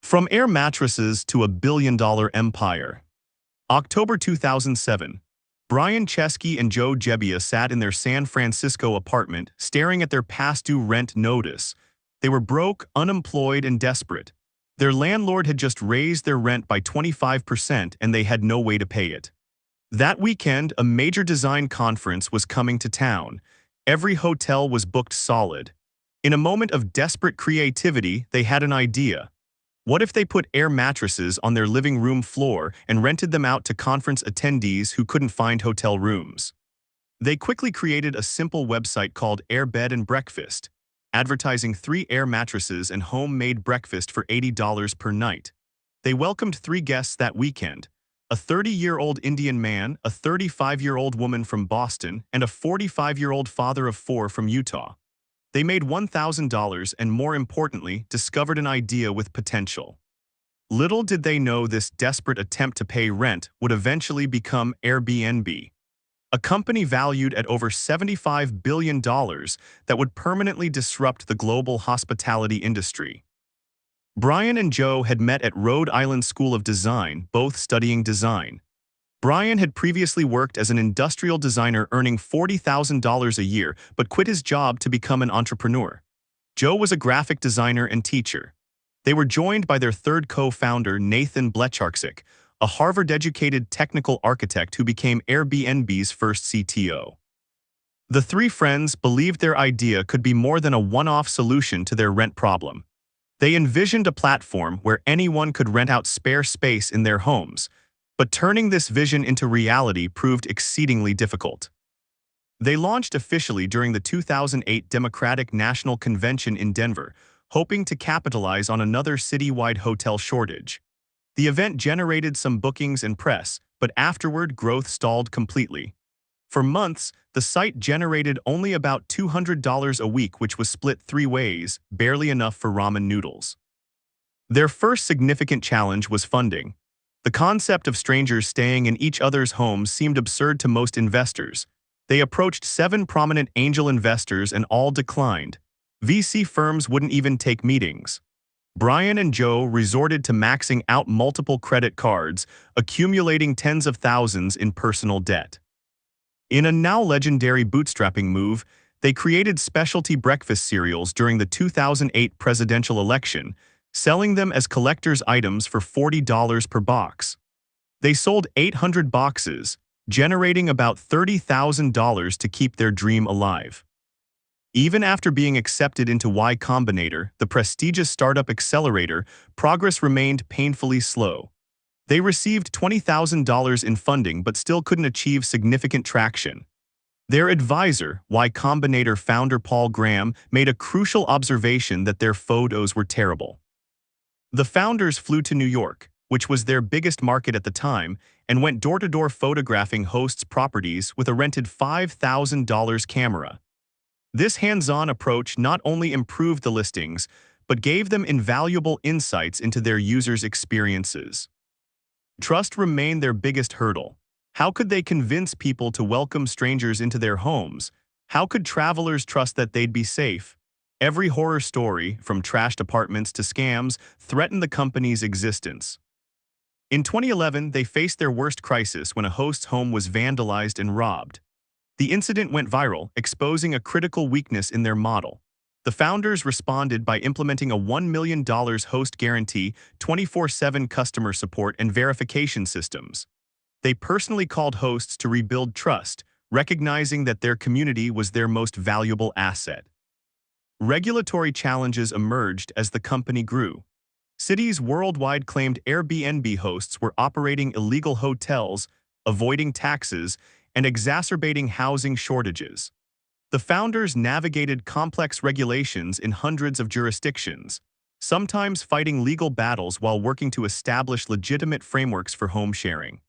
From air mattresses to a billion-dollar empire. October 2007. Brian Chesky and Joe Gebbia sat in their San Francisco apartment, staring at their past-due rent notice. They were broke, unemployed, and desperate. Their landlord had just raised their rent by 25% and they had no way to pay it. That weekend, a major design conference was coming to town. Every hotel was booked solid. In a moment of desperate creativity, they had an idea. What if they put air mattresses on their living room floor and rented them out to conference attendees who couldn't find hotel rooms? They quickly created a simple website called Air Bed and Breakfast, advertising 3 air mattresses and homemade breakfast for $80 per night. They welcomed 3 guests that weekend: a 30-year-old Indian man, a 35-year-old woman from Boston, and a 45-year-old father of 4 from Utah. They made $1,000 and, more importantly, discovered an idea with potential. Little did they know this desperate attempt to pay rent would eventually become Airbnb, a company valued at over $75 billion that would permanently disrupt the global hospitality industry. Brian and Joe had met at Rhode Island School of Design, both studying design. Brian had previously worked as an industrial designer earning $40,000 a year, but quit his job to become an entrepreneur. Joe was a graphic designer and teacher. They were joined by their third co-founder, Nathan Blecharczyk, a Harvard-educated technical architect who became Airbnb's first CTO. The 3 friends believed their idea could be more than a one-off solution to their rent problem. They envisioned a platform where anyone could rent out spare space in their homes, but turning this vision into reality proved exceedingly difficult. They launched officially during the 2008 Democratic National Convention in Denver, hoping to capitalize on another citywide hotel shortage. The event generated some bookings and press, but afterward growth stalled completely. For months, the site generated only about $200 a week, which was split 3 ways, barely enough for ramen noodles. Their first significant challenge was funding. The concept of strangers staying in each other's homes seemed absurd to most investors. They approached 7 prominent angel investors and all declined. VC firms wouldn't even take meetings. Brian and Joe resorted to maxing out multiple credit cards, accumulating tens of thousands in personal debt. In a now legendary bootstrapping move, they created specialty breakfast cereals during the 2008 presidential election, selling them as collector's items for $40 per box. They sold 800 boxes, generating about $30,000 to keep their dream alive. Even after being accepted into Y Combinator, the prestigious startup accelerator, progress remained painfully slow. They received $20,000 in funding but still couldn't achieve significant traction. Their advisor, Y Combinator founder Paul Graham, made a crucial observation that their photos were terrible. The founders flew to New York, which was their biggest market at the time, and went door-to-door photographing hosts' properties with a rented $5,000 camera. This hands-on approach not only improved the listings, but gave them invaluable insights into their users' experiences. Trust remained their biggest hurdle. How could they convince people to welcome strangers into their homes? How could travelers trust that they'd be safe? Every horror story, from trashed apartments to scams, threatened the company's existence. In 2011, they faced their worst crisis when a host's home was vandalized and robbed. The incident went viral, exposing a critical weakness in their model. The founders responded by implementing a $1 million host guarantee, 24/7 customer support, and verification systems. They personally called hosts to rebuild trust, recognizing that their community was their most valuable asset. Regulatory challenges emerged as the company grew. Cities worldwide claimed Airbnb hosts were operating illegal hotels, avoiding taxes, and exacerbating housing shortages. The founders navigated complex regulations in hundreds of jurisdictions, sometimes fighting legal battles while working to establish legitimate frameworks for home sharing.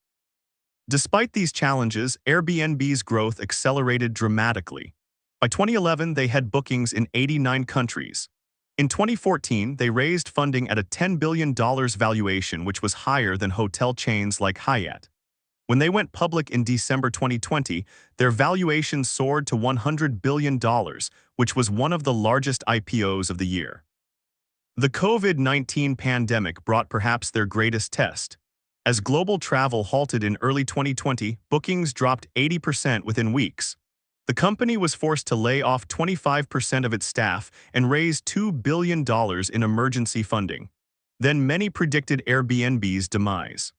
Despite these challenges, Airbnb's growth accelerated dramatically. By 2011, they had bookings in 89 countries. In 2014, they raised funding at a $10 billion valuation, which was higher than hotel chains like Hyatt. When they went public in December 2020, their valuation soared to $100 billion, which was one of the largest IPOs of the year. The COVID-19 pandemic brought perhaps their greatest test. As global travel halted in early 2020, bookings dropped 80% within weeks. The company was forced to lay off 25% of its staff and raise $2 billion in emergency funding. Then many predicted Airbnb's demise.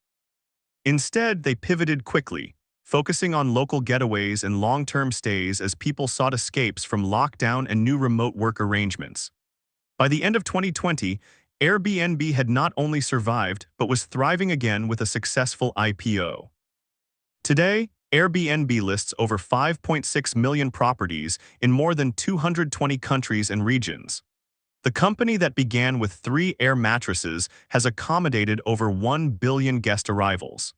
Instead, they pivoted quickly, focusing on local getaways and long-term stays as people sought escapes from lockdown and new remote work arrangements. By the end of 2020, Airbnb had not only survived but was thriving again with a successful IPO. Today, Airbnb lists over 5.6 million properties in more than 220 countries and regions. The company that began with 3 air mattresses has accommodated over 1 billion guest arrivals.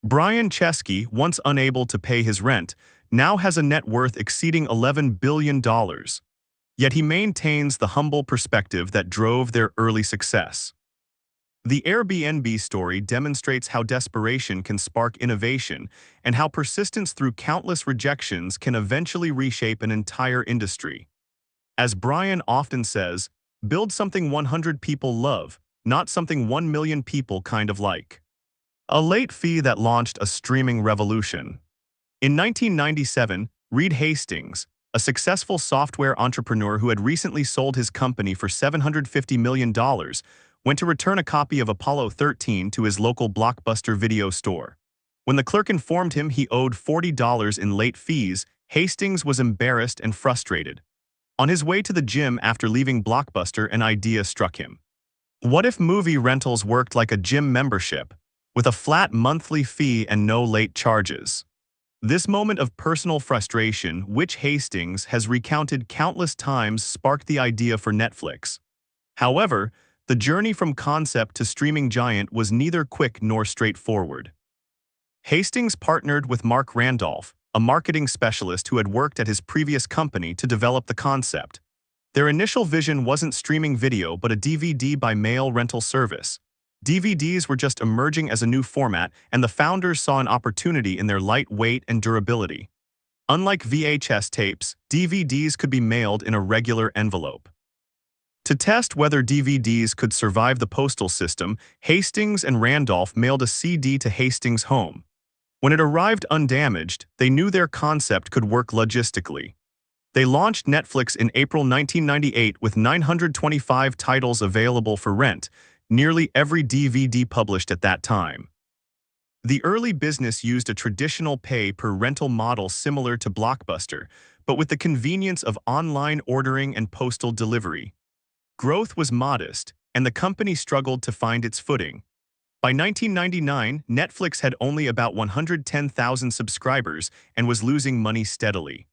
Brian Chesky, once unable to pay his rent, now has a net worth exceeding $11 billion. Yet he maintains the humble perspective that drove their early success. The Airbnb story demonstrates how desperation can spark innovation and how persistence through countless rejections can eventually reshape an entire industry. As Brian often says, build something 100 people love, not something 1 million people kind of like. A late fee that launched a streaming revolution. In 1997, Reed Hastings, a successful software entrepreneur who had recently sold his company for $750 million, went to return a copy of Apollo 13 to his local Blockbuster video store. When the clerk informed him he owed $40 in late fees, Hastings was embarrassed and frustrated. On his way to the gym after leaving Blockbuster, an idea struck him. What if movie rentals worked like a gym membership, with a flat monthly fee and no late charges? This moment of personal frustration, which Hastings has recounted countless times, sparked the idea for Netflix. However, the journey from concept to streaming giant was neither quick nor straightforward. Hastings partnered with Mark Randolph, a marketing specialist who had worked at his previous company, to develop the concept. Their initial vision wasn't streaming video but a DVD by mail rental service. DVDs were just emerging as a new format, and the founders saw an opportunity in their light weight and durability. Unlike VHS tapes, DVDs could be mailed in a regular envelope. To test whether DVDs could survive the postal system, Hastings and Randolph mailed a CD to Hastings' home. When it arrived undamaged, they knew their concept could work logistically. They launched Netflix in April 1998 with 925 titles available for rent, nearly every DVD published at that time. The early business used a traditional pay-per-rental model similar to Blockbuster, but with the convenience of online ordering and postal delivery. Growth was modest, and the company struggled to find its footing. By 1999, Netflix had only about 110,000 subscribers and was losing money steadily.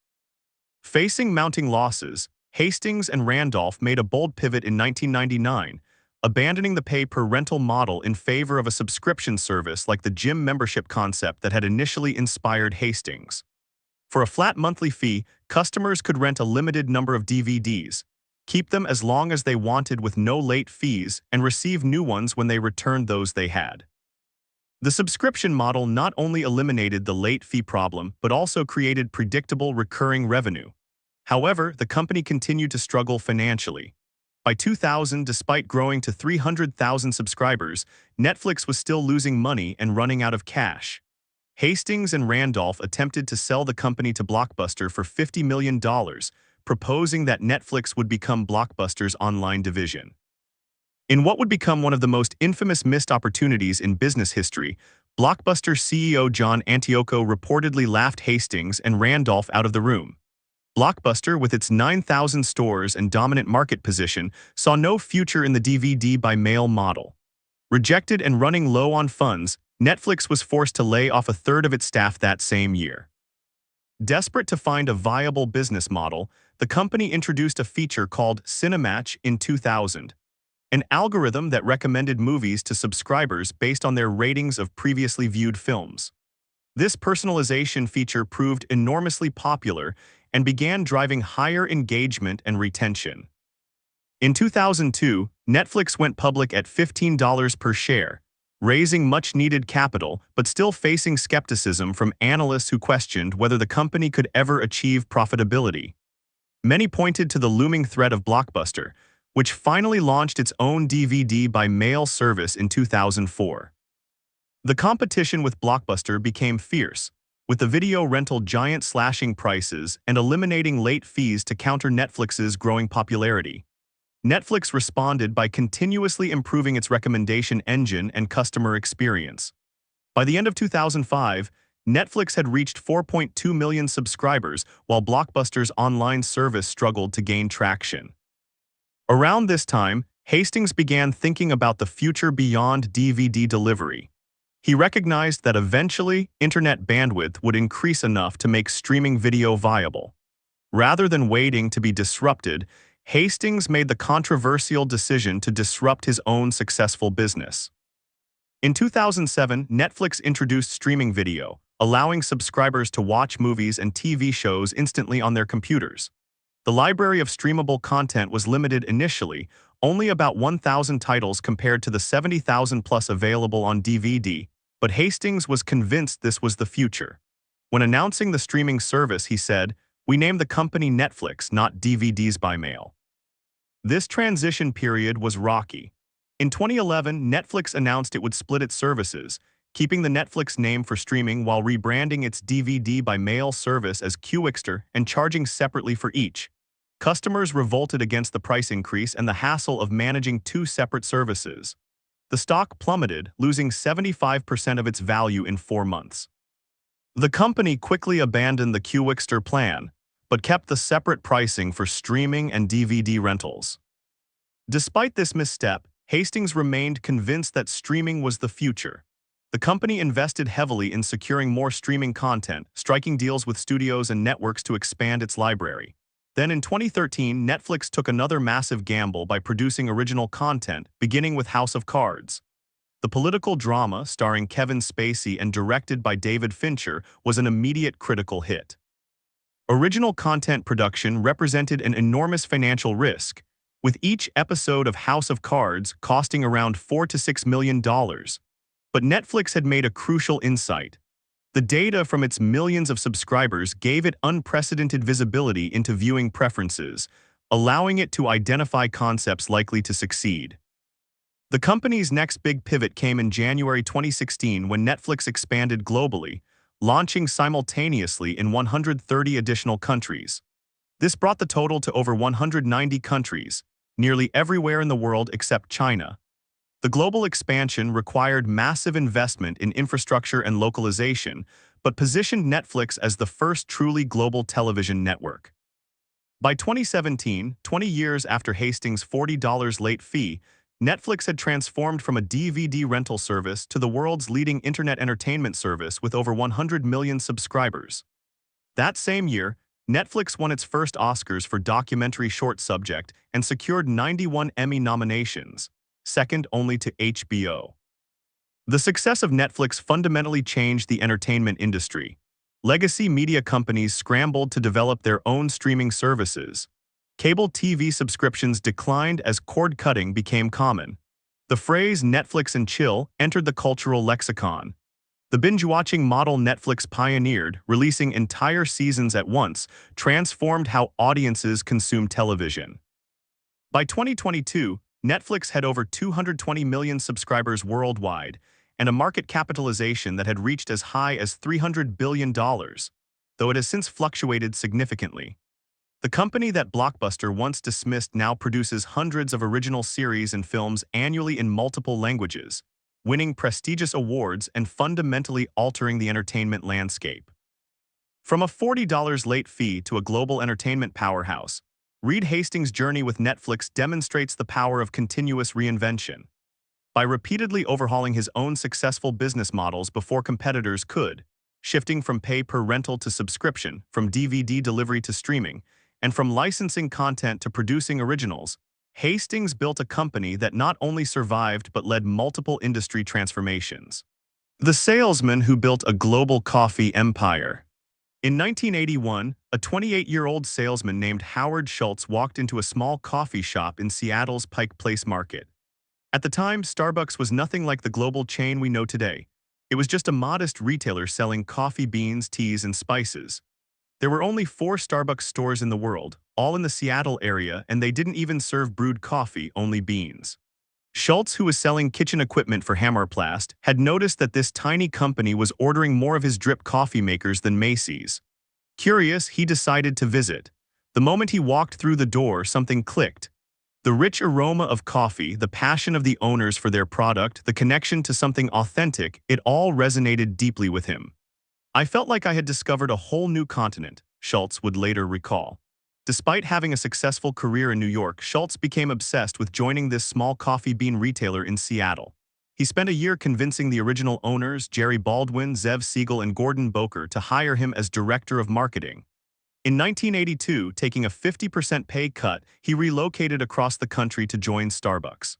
Facing mounting losses, Hastings and Randolph made a bold pivot in 1999, abandoning the pay-per-rental model in favor of a subscription service like the gym membership concept that had initially inspired Hastings. For a flat monthly fee, customers could rent a limited number of DVDs, keep them as long as they wanted with no late fees, and receive new ones when they returned those they had. The subscription model not only eliminated the late fee problem but also created predictable recurring revenue. However, the company continued to struggle financially. By 2000, despite growing to 300,000 subscribers, Netflix was still losing money and running out of cash. Hastings and Randolph attempted to sell the company to Blockbuster for $50 million, proposing that Netflix would become Blockbuster's online division. In what would become one of the most infamous missed opportunities in business history, Blockbuster CEO John Antioco reportedly laughed Hastings and Randolph out of the room. Blockbuster, with its 9,000 stores and dominant market position, saw no future in the DVD by mail model. Rejected and running low on funds, Netflix was forced to lay off a third of its staff that same year. Desperate to find a viable business model, the company introduced a feature called Cinematch in 2000, an algorithm that recommended movies to subscribers based on their ratings of previously viewed films. This personalization feature proved enormously popular and began driving higher engagement and retention. In 2002, Netflix went public at $15 per share, raising much-needed capital but still facing skepticism from analysts who questioned whether the company could ever achieve profitability. Many pointed to the looming threat of Blockbuster, which finally launched its own DVD by mail service in 2004. The competition with Blockbuster became fierce, with the video rental giant slashing prices and eliminating late fees to counter Netflix's growing popularity. Netflix responded by continuously improving its recommendation engine and customer experience. By the end of 2005, Netflix had reached 4.2 million subscribers, while Blockbuster's online service struggled to gain traction. Around this time, Hastings began thinking about the future beyond DVD delivery. He recognized that eventually, internet bandwidth would increase enough to make streaming video viable. Rather than waiting to be disrupted, Hastings made the controversial decision to disrupt his own successful business. In 2007, Netflix introduced streaming video, allowing subscribers to watch movies and TV shows instantly on their computers. The library of streamable content was limited initially, only about 1,000 titles compared to the 70,000 plus available on DVD, but Hastings was convinced this was the future. When announcing the streaming service, he said, "We named the company Netflix, not DVDs by mail." This transition period was rocky. In 2011, Netflix announced it would split its services, keeping the Netflix name for streaming while rebranding its DVD by mail service as Qwixter and charging separately for each. Customers revolted against the price increase and the hassle of managing two separate services. The stock plummeted, losing 75% of its value in 4 months. The company quickly abandoned the Qwixter plan, but kept the separate pricing for streaming and DVD rentals. Despite this misstep, Hastings remained convinced that streaming was the future. The company invested heavily in securing more streaming content, striking deals with studios and networks to expand its library. Then in 2013, Netflix took another massive gamble by producing original content, beginning with House of Cards. The political drama, starring Kevin Spacey and directed by David Fincher, was an immediate critical hit. Original content production represented an enormous financial risk, with each episode of House of Cards costing around $4 to $6 million. But Netflix had made a crucial insight. The data from its millions of subscribers gave it unprecedented visibility into viewing preferences, allowing it to identify concepts likely to succeed. The company's next big pivot came in January 2016 when Netflix expanded globally, launching simultaneously in 130 additional countries. This brought the total to over 190 countries, nearly everywhere in the world except China. The global expansion required massive investment in infrastructure and localization, but positioned Netflix as the first truly global television network. By 2017, 20 years after Hastings' $40 late fee, Netflix had transformed from a DVD rental service to the world's leading internet entertainment service with over 100 million subscribers. That same year, Netflix won its first Oscars for documentary short subject and secured 91 Emmy nominations, second only to HBO. The success of Netflix fundamentally changed the entertainment industry. Legacy media companies scrambled to develop their own streaming services. Cable TV subscriptions declined as cord-cutting became common. The phrase "Netflix and chill" entered the cultural lexicon. The binge-watching model Netflix pioneered, releasing entire seasons at once, transformed how audiences consume television. By 2022, Netflix had over 220 million subscribers worldwide, and a market capitalization that had reached as high as $300 billion, though it has since fluctuated significantly. The company that Blockbuster once dismissed now produces hundreds of original series and films annually in multiple languages, winning prestigious awards and fundamentally altering the entertainment landscape. From a $40 late fee to a global entertainment powerhouse, Reed Hastings' journey with Netflix demonstrates the power of continuous reinvention. By repeatedly overhauling his own successful business models before competitors could, shifting from pay-per-rental to subscription, from DVD delivery to streaming, and from licensing content to producing originals, Hastings built a company that not only survived but led multiple industry transformations. The salesman who built a global coffee empire. In 1981, a 28-year-old salesman named Howard Schultz walked into a small coffee shop in Seattle's Pike Place Market. At the time, Starbucks was nothing like the global chain we know today. It was just a modest retailer selling coffee beans, teas, and spices. There were only 4 Starbucks stores in the world, all in the Seattle area, and they didn't even serve brewed coffee, only beans. Schultz, who was selling kitchen equipment for Hammerplast, had noticed that this tiny company was ordering more of his drip coffee makers than Macy's. Curious, he decided to visit. The moment he walked through the door, something clicked. The rich aroma of coffee, the passion of the owners for their product, the connection to something authentic, it all resonated deeply with him. I felt like I had discovered a whole new continent, Schultz would later recall. Despite having a successful career in New York, Schultz became obsessed with joining this small coffee bean retailer in Seattle. He spent a year convincing the original owners, Jerry Baldwin, Zev Siegel, and Gordon Boker, to hire him as director of marketing. In 1982, taking a 50% pay cut, he relocated across the country to join Starbucks.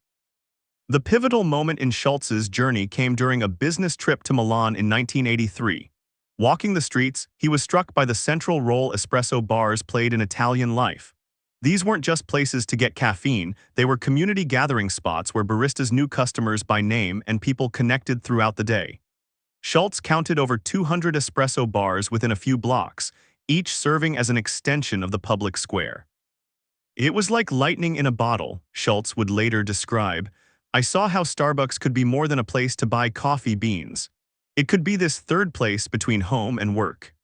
The pivotal moment in Schultz's journey came during a business trip to Milan in 1983. Walking the streets, he was struck by the central role espresso bars played in Italian life. These weren't just places to get caffeine, they were community gathering spots where baristas knew customers by name and people connected throughout the day. Schultz counted over 200 espresso bars within a few blocks, each serving as an extension of the public square. It was like lightning in a bottle, Schultz would later describe. I saw how Starbucks could be more than a place to buy coffee beans. It could be this third place between home and work.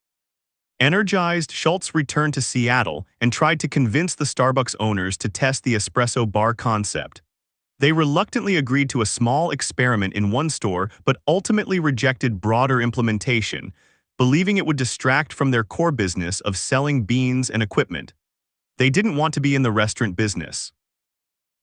Energized, Schultz returned to Seattle and tried to convince the Starbucks owners to test the espresso bar concept. They reluctantly agreed to a small experiment in one store but ultimately rejected broader implementation, believing it would distract from their core business of selling beans and equipment. They didn't want to be in the restaurant business.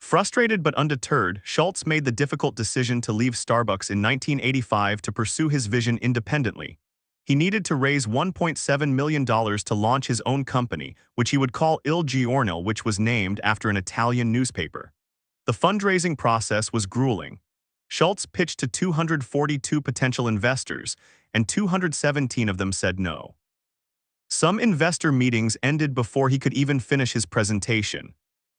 Frustrated but undeterred, Schultz made the difficult decision to leave Starbucks in 1985 to pursue his vision independently. He needed to raise $1.7 million to launch his own company, which he would call Il Giorno, which was named after an Italian newspaper. The fundraising process was grueling. Schultz pitched to 242 potential investors, and 217 of them said no. Some investor meetings ended before he could even finish his presentation.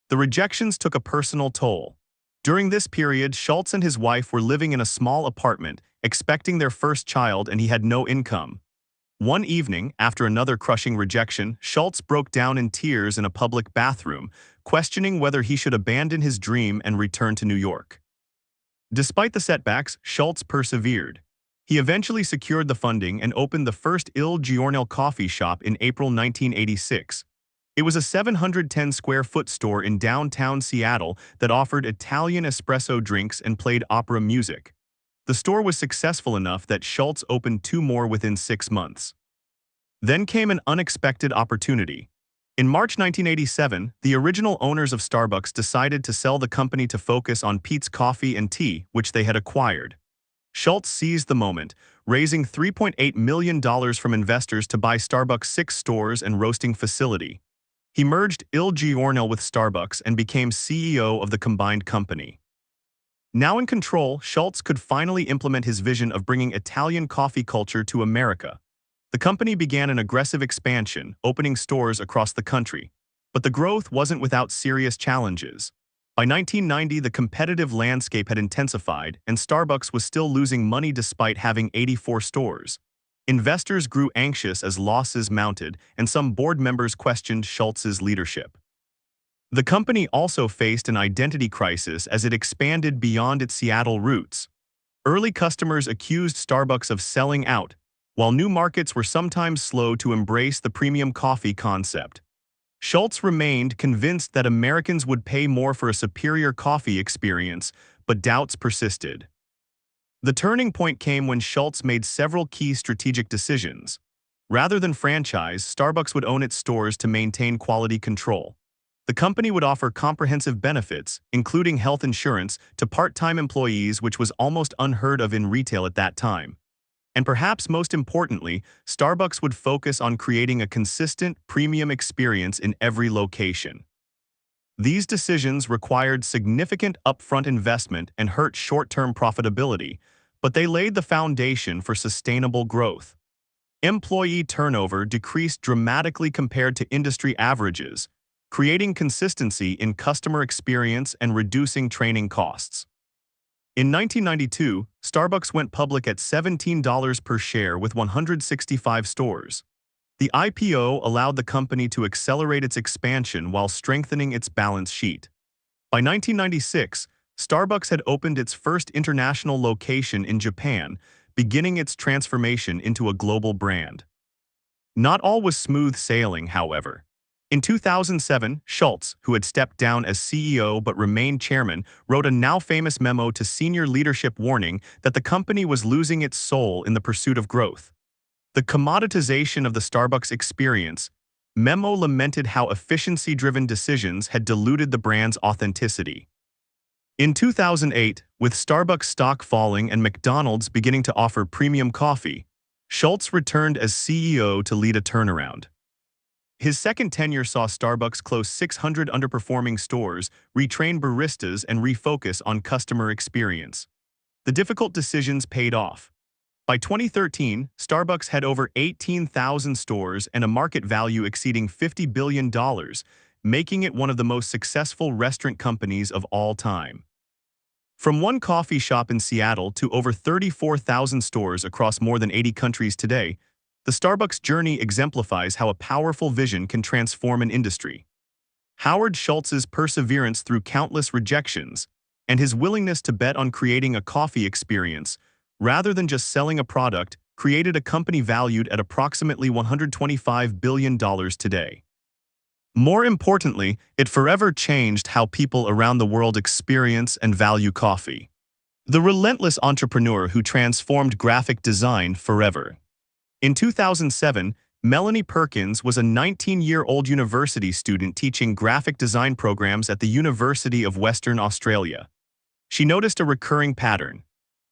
The rejections took a personal toll. During this period, Schultz and his wife were living in a small apartment, expecting their first child, and he had no income. One evening, after another crushing rejection, Schultz broke down in tears in a public bathroom, questioning whether he should abandon his dream and return to New York. Despite the setbacks, Schultz persevered. He eventually secured the funding and opened the first Il Giorno coffee shop in April 1986. It was a 710-square-foot store in downtown Seattle that offered Italian espresso drinks and played opera music. The store was successful enough that Schultz opened 2 more within 6 months. Then came an unexpected opportunity. In March 1987, the original owners of Starbucks decided to sell the company to focus on Peet's Coffee and Tea, which they had acquired. Schultz seized the moment, raising $3.8 million from investors to buy Starbucks' 6 stores and roasting facility. He merged Il Giorno with Starbucks and became CEO of the combined company. Now in control, Schultz could finally implement his vision of bringing Italian coffee culture to America. The company began an aggressive expansion, opening stores across the country. But the growth wasn't without serious challenges. By 1990, the competitive landscape had intensified, and Starbucks was still losing money despite having 84 stores. Investors grew anxious as losses mounted, and some board members questioned Schultz's leadership. The company also faced an identity crisis as it expanded beyond its Seattle roots. Early customers accused Starbucks of selling out, while new markets were sometimes slow to embrace the premium coffee concept. Schultz remained convinced that Americans would pay more for a superior coffee experience, but doubts persisted. The turning point came when Schultz made several key strategic decisions. Rather than franchise, Starbucks would own its stores to maintain quality control. The company would offer comprehensive benefits, including health insurance, to part-time employees, which was almost unheard of in retail at that time. And perhaps most importantly, Starbucks would focus on creating a consistent, premium experience in every location. These decisions required significant upfront investment and hurt short-term profitability, but they laid the foundation for sustainable growth. Employee turnover decreased dramatically compared to industry averages, creating consistency in customer experience and reducing training costs. In 1992, Starbucks went public at $17 per share with 165 stores. The IPO allowed the company to accelerate its expansion while strengthening its balance sheet. By 1996, Starbucks had opened its first international location in Japan, beginning its transformation into a global brand. Not all was smooth sailing, however. In 2007, Schultz, who had stepped down as CEO but remained chairman, wrote a now-famous memo to senior leadership warning that the company was losing its soul in the pursuit of growth. The commoditization of the Starbucks experience, memo lamented how efficiency-driven decisions had diluted the brand's authenticity. In 2008, with Starbucks stock falling and McDonald's beginning to offer premium coffee, Schultz returned as CEO to lead a turnaround. His second tenure saw Starbucks close 600 underperforming stores, retrain baristas, and refocus on customer experience. The difficult decisions paid off. By 2013, Starbucks had over 18,000 stores and a market value exceeding $50 billion, making it one of the most successful restaurant companies of all time. From one coffee shop in Seattle to over 34,000 stores across more than 80 countries today, the Starbucks journey exemplifies how a powerful vision can transform an industry. Howard Schultz's perseverance through countless rejections and his willingness to bet on creating a coffee experience, rather than just selling a product, created a company valued at approximately $125 billion today. More importantly, it forever changed how people around the world experience and value coffee. The relentless entrepreneur who transformed graphic design forever. In 2007, Melanie Perkins was a 19-year-old university student teaching graphic design programs at the University of Western Australia. She noticed a recurring pattern.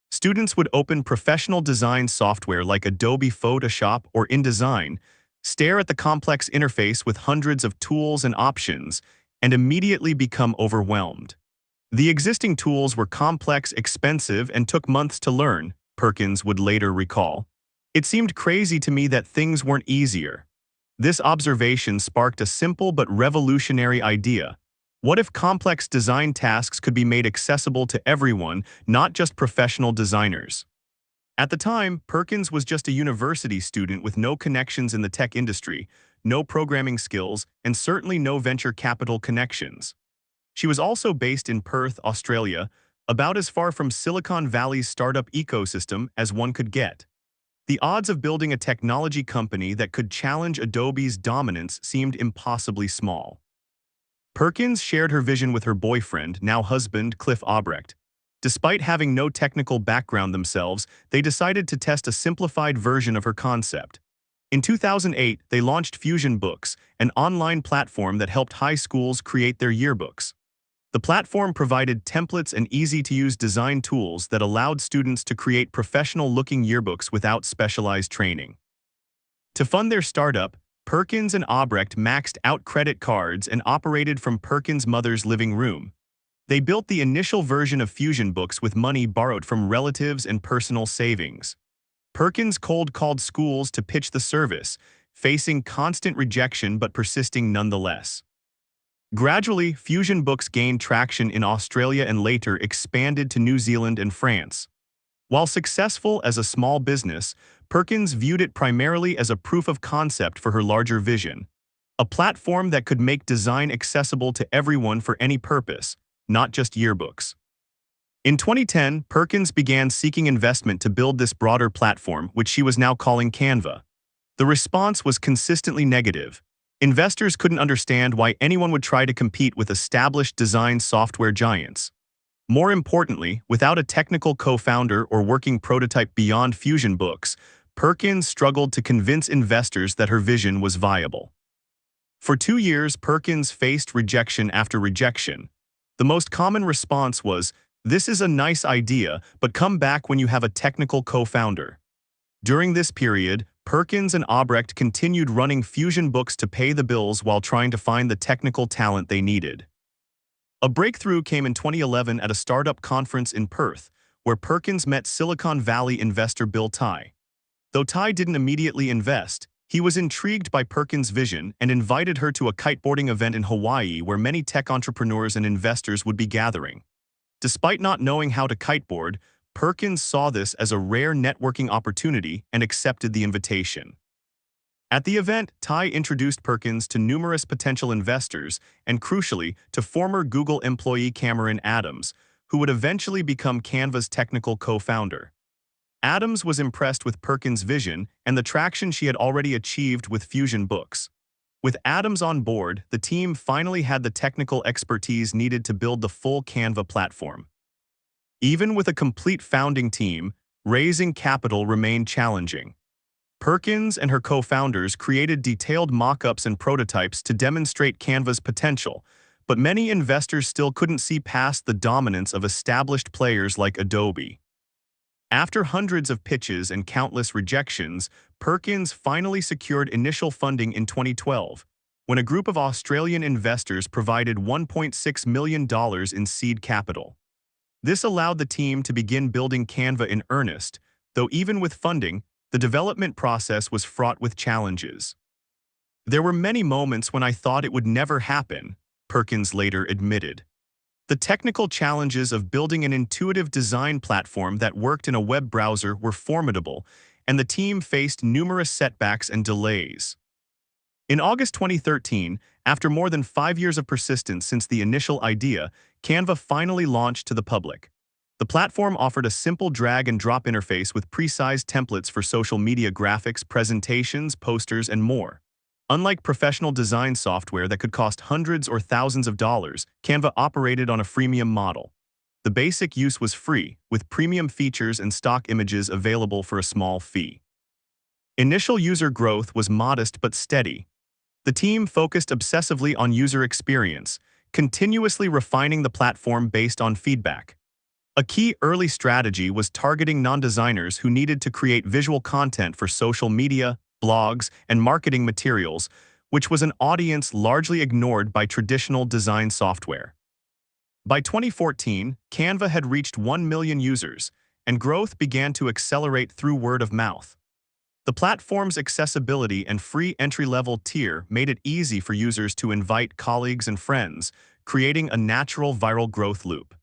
Students would open professional design software like Adobe Photoshop or InDesign, stare at the complex interface with hundreds of tools and options, and immediately become overwhelmed. The existing tools were complex, expensive, and took months to learn, Perkins would later recall. It seemed crazy to me that things weren't easier. This observation sparked a simple but revolutionary idea. What if complex design tasks could be made accessible to everyone, not just professional designers? At the time, Perkins was just a university student with no connections in the tech industry, no programming skills, and certainly no venture capital connections. She was also based in Perth, Australia, about as far from Silicon Valley's startup ecosystem as one could get. The odds of building a technology company that could challenge Adobe's dominance seemed impossibly small. Perkins shared her vision with her boyfriend, now husband, Cliff Albrecht. Despite having no technical background themselves, they decided to test a simplified version of her concept. In 2008, they launched Fusion Books, an online platform that helped high schools create their yearbooks. The platform provided templates and easy-to-use design tools that allowed students to create professional-looking yearbooks without specialized training. To fund their startup, Perkins and Albrecht maxed out credit cards and operated from Perkins' mother's living room. They built the initial version of Fusion Books with money borrowed from relatives and personal savings. Perkins cold-called schools to pitch the service, facing constant rejection but persisting nonetheless. Gradually, Fusion Books gained traction in Australia and later expanded to New Zealand and France. While successful as a small business, Perkins viewed it primarily as a proof of concept for her larger vision, a platform that could make design accessible to everyone for any purpose, not just yearbooks. In 2010, Perkins began seeking investment to build this broader platform, which she was now calling Canva. The response was consistently negative. Investors couldn't understand why anyone would try to compete with established design software giants. More importantly, without a technical co-founder or working prototype beyond Fusion Books, Perkins struggled to convince investors that her vision was viable. For 2 years, Perkins faced rejection after rejection. The most common response was, "This is a nice idea, but come back when you have a technical co-founder." During this period, Perkins and Albrecht continued running Fusion Books to pay the bills while trying to find the technical talent they needed. A breakthrough came in 2011 at a startup conference in Perth, where Perkins met Silicon Valley investor Bill Tai. Though Tai didn't immediately invest, he was intrigued by Perkins' vision and invited her to a kiteboarding event in Hawaii where many tech entrepreneurs and investors would be gathering. Despite not knowing how to kiteboard, Perkins saw this as a rare networking opportunity and accepted the invitation. At the event, Ty introduced Perkins to numerous potential investors and, crucially, to former Google employee Cameron Adams, who would eventually become Canva's technical co-founder. Adams was impressed with Perkins' vision and the traction she had already achieved with Fusion Books. With Adams on board, the team finally had the technical expertise needed to build the full Canva platform. Even with a complete founding team, raising capital remained challenging. Perkins and her co-founders created detailed mock-ups and prototypes to demonstrate Canva's potential, but many investors still couldn't see past the dominance of established players like Adobe. After hundreds of pitches and countless rejections, Perkins finally secured initial funding in 2012, when a group of Australian investors provided $1.6 million in seed capital. This allowed the team to begin building Canva in earnest, though even with funding, the development process was fraught with challenges. "There were many moments when I thought it would never happen," Perkins later admitted. The technical challenges of building an intuitive design platform that worked in a web browser were formidable, and the team faced numerous setbacks and delays. In August 2013, after more than 5 years of persistence since the initial idea, Canva finally launched to the public. The platform offered a simple drag-and-drop interface with pre-sized templates for social media graphics, presentations, posters, and more. Unlike professional design software that could cost hundreds or thousands of dollars, Canva operated on a freemium model. The basic use was free, with premium features and stock images available for a small fee. Initial user growth was modest but steady. The team focused obsessively on user experience, continuously refining the platform based on feedback. A key early strategy was targeting non-designers who needed to create visual content for social media, blogs, and marketing materials, which was an audience largely ignored by traditional design software. By 2014, Canva had reached 1 million users, and growth began to accelerate through word of mouth. The platform's accessibility and free entry-level tier made it easy for users to invite colleagues and friends, creating a natural viral growth loop.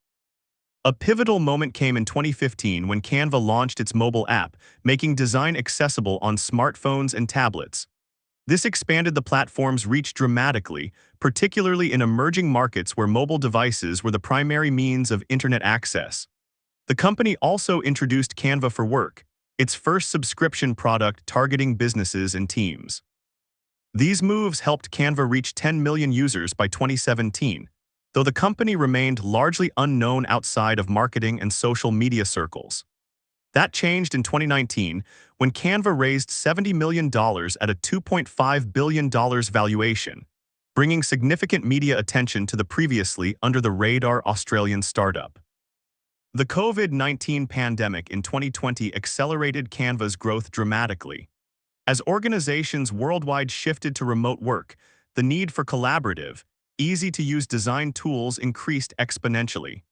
A pivotal moment came in 2015 when Canva launched its mobile app, making design accessible on smartphones and tablets. This expanded the platform's reach dramatically, particularly in emerging markets where mobile devices were the primary means of internet access. The company also introduced Canva for Work, its first subscription product targeting businesses and teams. These moves helped Canva reach 10 million users by 2017, though the company remained largely unknown outside of marketing and social media circles. That changed in 2019 when Canva raised $70 million at a $2.5 billion valuation, bringing significant media attention to the previously under-the-radar Australian startup. The COVID-19 pandemic in 2020 accelerated Canva's growth dramatically. As organizations worldwide shifted to remote work, the need for collaborative, easy-to-use design tools increased exponentially.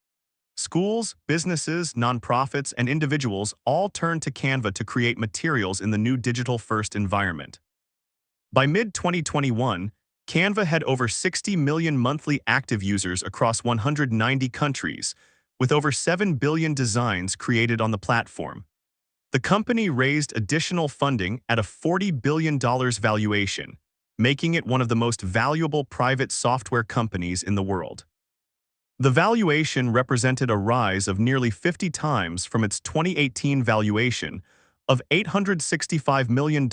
Schools, businesses, nonprofits, and individuals all turned to Canva to create materials in the new digital-first environment. By mid-2021, Canva had over 60 million monthly active users across 190 countries, with over 7 billion designs created on the platform. The company raised additional funding at a $40 billion valuation, making it one of the most valuable private software companies in the world. The valuation represented a rise of nearly 50 times from its 2018 valuation of $865 million,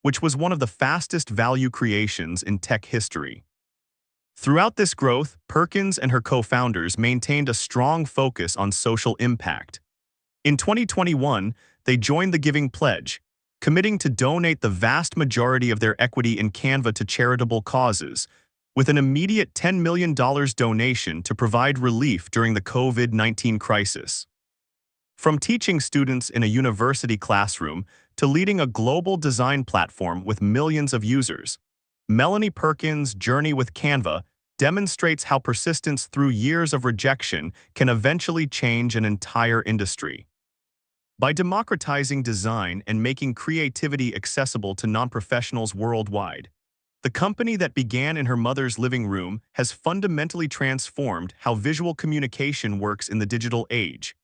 which was one of the fastest value creations in tech history. Throughout this growth, Perkins and her co-founders maintained a strong focus on social impact. In 2021, they joined the Giving Pledge, committing to donate the vast majority of their equity in Canva to charitable causes, with an immediate $10 million donation to provide relief during the COVID-19 crisis. From teaching students in a university classroom to leading a global design platform with millions of users, Melanie Perkins' journey with Canva demonstrates how persistence through years of rejection can eventually change an entire industry. By democratizing design and making creativity accessible to non-professionals worldwide, the company that began in her mother's living room has fundamentally transformed how visual communication works in the digital age,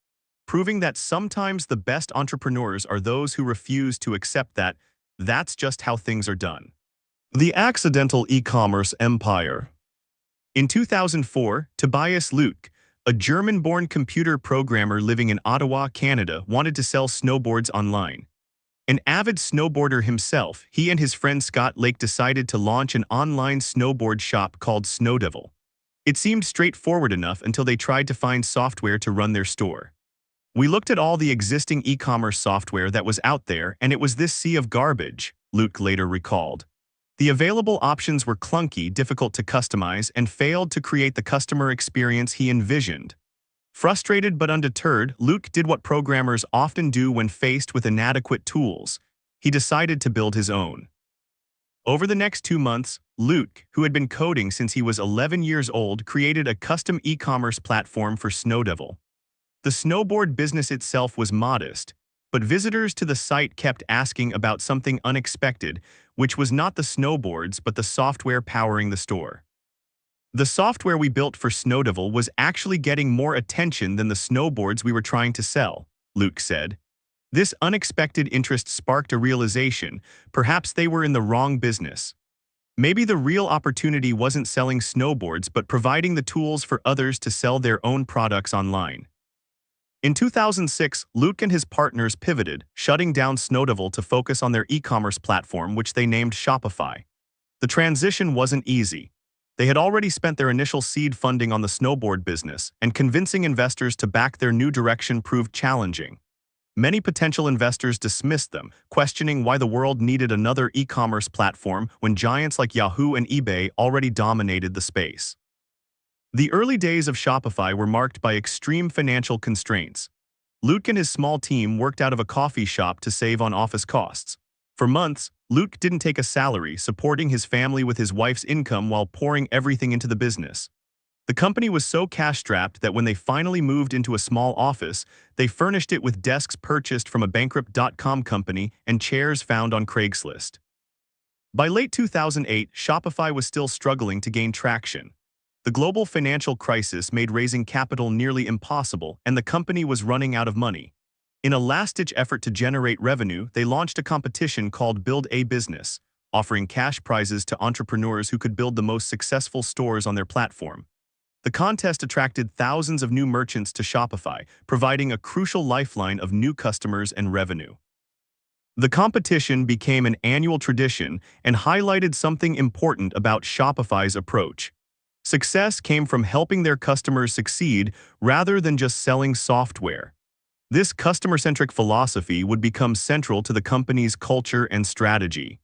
proving that sometimes the best entrepreneurs are those who refuse to accept that That's just how things are done. The accidental e-commerce empire. In 2004, Tobias Luke, a German-born computer programmer living in Ottawa, Canada, wanted to sell snowboards online. An avid snowboarder himself, he and his friend Scott Lake decided to launch an online snowboard shop called Snowdevil. It seemed straightforward enough until they tried to find software to run their store. We looked at all the existing e-commerce software that was out there, and it was this sea of garbage, Luke later recalled. The available options were clunky, difficult to customize, and failed to create the customer experience he envisioned. Frustrated but undeterred, Luke did what programmers often do when faced with inadequate tools. He decided to build his own. Over the next 2 months, Luke, who had been coding since he was 11 years old, created a custom e-commerce platform for Snowdevil. The snowboard business itself was modest, but visitors to the site kept asking about something unexpected, which was not the snowboards but the software powering the store. The software we built for Snowdevil was actually getting more attention than the snowboards we were trying to sell, Luke said. This unexpected interest sparked a realization: perhaps they were in the wrong business. Maybe the real opportunity wasn't selling snowboards but providing the tools for others to sell their own products online. In 2006, Luke and his partners pivoted, shutting down Snowdevil to focus on their e-commerce platform, which they named Shopify. The transition wasn't easy. They had already spent their initial seed funding on the snowboard business, and convincing investors to back their new direction proved challenging. Many potential investors dismissed them, questioning why the world needed another e-commerce platform when giants like Yahoo and eBay already dominated the space. The early days of Shopify were marked by extreme financial constraints. Luke and his small team worked out of a coffee shop to save on office costs. For months, Luke didn't take a salary, supporting his family with his wife's income while pouring everything into the business. The company was so cash-strapped that when they finally moved into a small office, they furnished it with desks purchased from a bankrupt .com company and chairs found on Craigslist. By late 2008, Shopify was still struggling to gain traction. The global financial crisis made raising capital nearly impossible, and the company was running out of money. In a last-ditch effort to generate revenue, they launched a competition called Build a Business, offering cash prizes to entrepreneurs who could build the most successful stores on their platform. The contest attracted thousands of new merchants to Shopify, providing a crucial lifeline of new customers and revenue. The competition became an annual tradition and highlighted something important about Shopify's approach. Success came from helping their customers succeed rather than just selling software. This customer-centric philosophy would become central to the company's culture and strategy.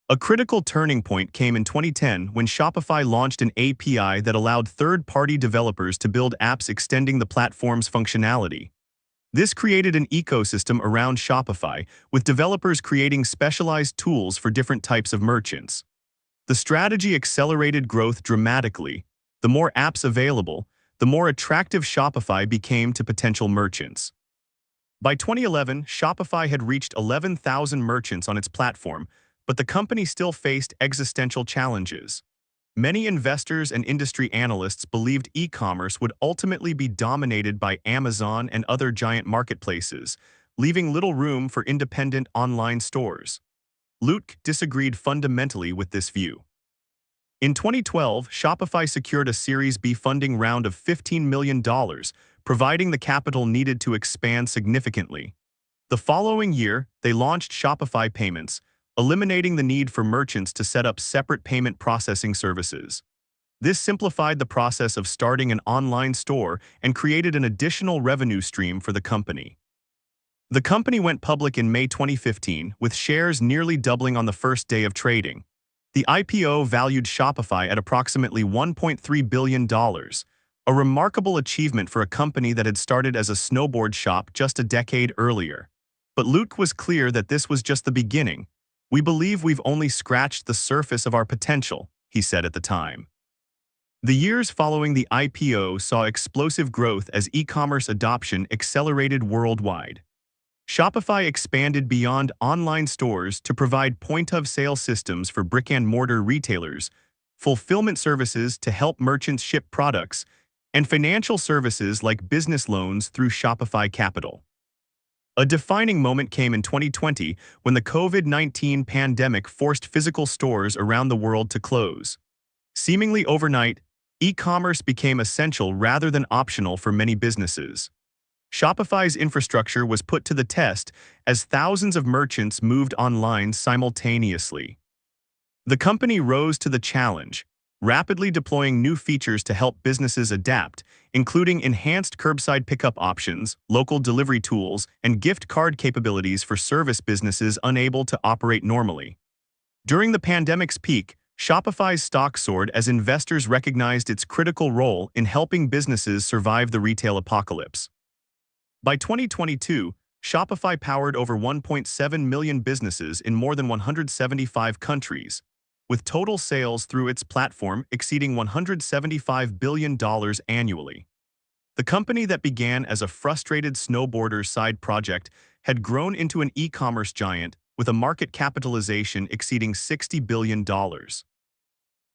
A critical turning point came in 2010 when Shopify launched an API that allowed third-party developers to build apps extending the platform's functionality. This created an ecosystem around Shopify, with developers creating specialized tools for different types of merchants. The strategy accelerated growth dramatically. The more apps available, the more attractive Shopify became to potential merchants. By 2011, Shopify had reached 11,000 merchants on its platform, but the company still faced existential challenges. Many investors and industry analysts believed e-commerce would ultimately be dominated by Amazon and other giant marketplaces, leaving little room for independent online stores. Luke disagreed fundamentally with this view. In 2012, Shopify secured a Series B funding round of $15 million, providing the capital needed to expand significantly. The following year, they launched Shopify Payments, eliminating the need for merchants to set up separate payment processing services. This simplified the process of starting an online store and created an additional revenue stream for the company. The company went public in May 2015, with shares nearly doubling on the first day of trading. The IPO valued Shopify at approximately $1.3 billion, a remarkable achievement for a company that had started as a snowboard shop just a decade earlier. But Luke was clear that this was just the beginning. "We believe we've only scratched the surface of our potential," he said at the time. The years following the IPO saw explosive growth as e-commerce adoption accelerated worldwide. Shopify expanded beyond online stores to provide point-of-sale systems for brick-and-mortar retailers, fulfillment services to help merchants ship products, and financial services like business loans through Shopify Capital. A defining moment came in 2020 when the COVID-19 pandemic forced physical stores around the world to close. Seemingly overnight, e-commerce became essential rather than optional for many businesses. Shopify's infrastructure was put to the test as thousands of merchants moved online simultaneously. The company rose to the challenge, rapidly deploying new features to help businesses adapt, including enhanced curbside pickup options, local delivery tools, and gift card capabilities for service businesses unable to operate normally. During the pandemic's peak, Shopify's stock soared as investors recognized its critical role in helping businesses survive the retail apocalypse. By 2022, Shopify powered over 1.7 million businesses in more than 175 countries, with total sales through its platform exceeding $175 billion annually. The company that began as a frustrated snowboarder's side project had grown into an e-commerce giant with a market capitalization exceeding $60 billion.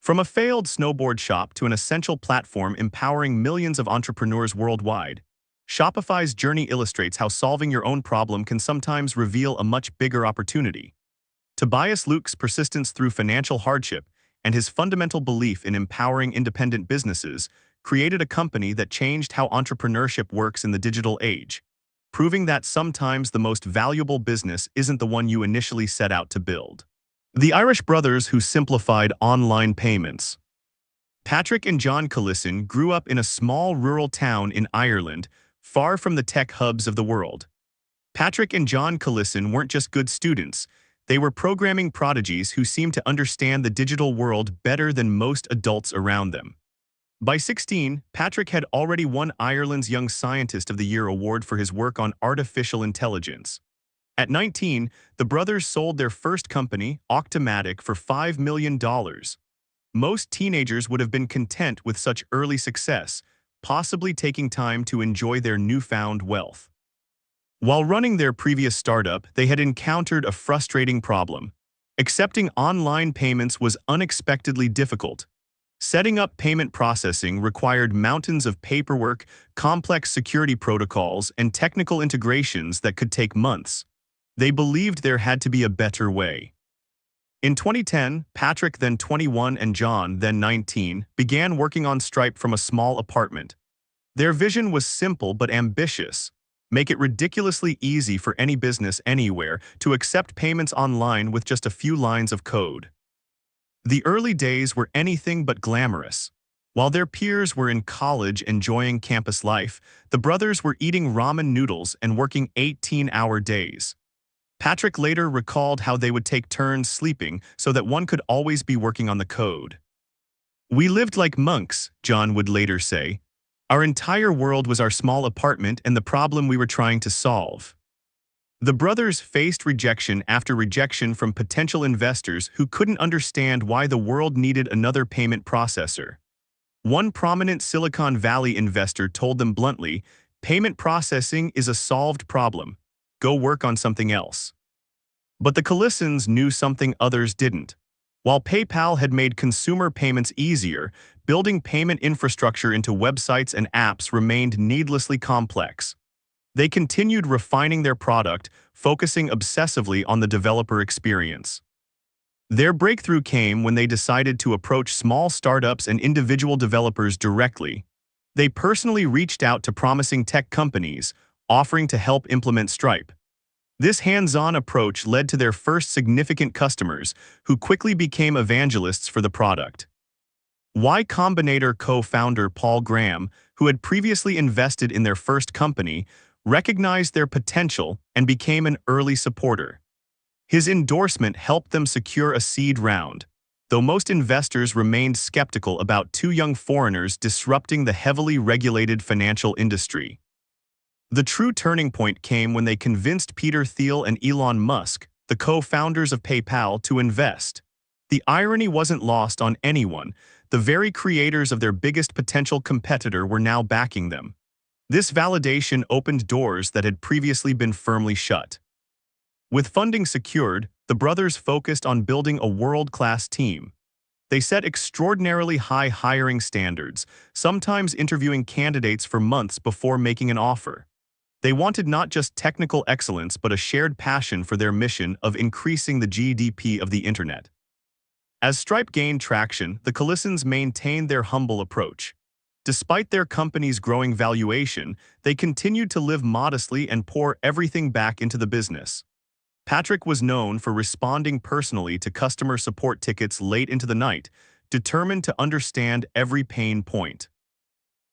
From a failed snowboard shop to an essential platform empowering millions of entrepreneurs worldwide, Shopify's journey illustrates how solving your own problem can sometimes reveal a much bigger opportunity. Tobias Luke's persistence through financial hardship and his fundamental belief in empowering independent businesses created a company that changed how entrepreneurship works in the digital age, proving that sometimes the most valuable business isn't the one you initially set out to build. The Irish brothers who simplified online payments. Patrick and John Collisson grew up in a small rural town in Ireland, far from the tech hubs of the world. Patrick and John Collisson weren't just good students, they were programming prodigies who seemed to understand the digital world better than most adults around them. By 16, Patrick had already won Ireland's Young Scientist of the Year award for his work on artificial intelligence. At 19, the brothers sold their first company, Octomatic, for $5 million. Most teenagers would have been content with such early success, possibly taking time to enjoy their newfound wealth. While running their previous startup, they had encountered a frustrating problem. Accepting online payments was unexpectedly difficult. Setting up payment processing required mountains of paperwork, complex security protocols, and technical integrations that could take months. They believed there had to be a better way. In 2010, Patrick, then 21, and John, then 19, began working on Stripe from a small apartment. Their vision was simple but ambitious: make it ridiculously easy for any business anywhere to accept payments online with just a few lines of code. The early days were anything but glamorous. While their peers were in college enjoying campus life, the brothers were eating ramen noodles and working 18-hour days. Patrick later recalled how they would take turns sleeping so that one could always be working on the code. "We lived like monks," John would later say. "Our entire world was our small apartment and the problem we were trying to solve." The brothers faced rejection after rejection from potential investors who couldn't understand why the world needed another payment processor. One prominent Silicon Valley investor told them bluntly, "Payment processing is a solved problem. Go work on something else." But the Collissons knew something others didn't. While PayPal had made consumer payments easier, building payment infrastructure into websites and apps remained needlessly complex. They continued refining their product, focusing obsessively on the developer experience. Their breakthrough came when they decided to approach small startups and individual developers directly. They personally reached out to promising tech companies, offering to help implement Stripe. This hands-on approach led to their first significant customers, who quickly became evangelists for the product. Y Combinator co-founder Paul Graham, who had previously invested in their first company, recognized their potential and became an early supporter. His endorsement helped them secure a seed round, though most investors remained skeptical about two young foreigners disrupting the heavily regulated financial industry. The true turning point came when they convinced Peter Thiel and Elon Musk, the co-founders of PayPal, to invest. The irony wasn't lost on anyone. The very creators of their biggest potential competitor were now backing them. This validation opened doors that had previously been firmly shut. With funding secured, the brothers focused on building a world-class team. They set extraordinarily high hiring standards, sometimes interviewing candidates for months before making an offer. They wanted not just technical excellence but a shared passion for their mission of increasing the GDP of the internet. As Stripe gained traction, the Collisons maintained their humble approach. Despite their company's growing valuation, they continued to live modestly and pour everything back into the business. Patrick was known for responding personally to customer support tickets late into the night, determined to understand every pain point.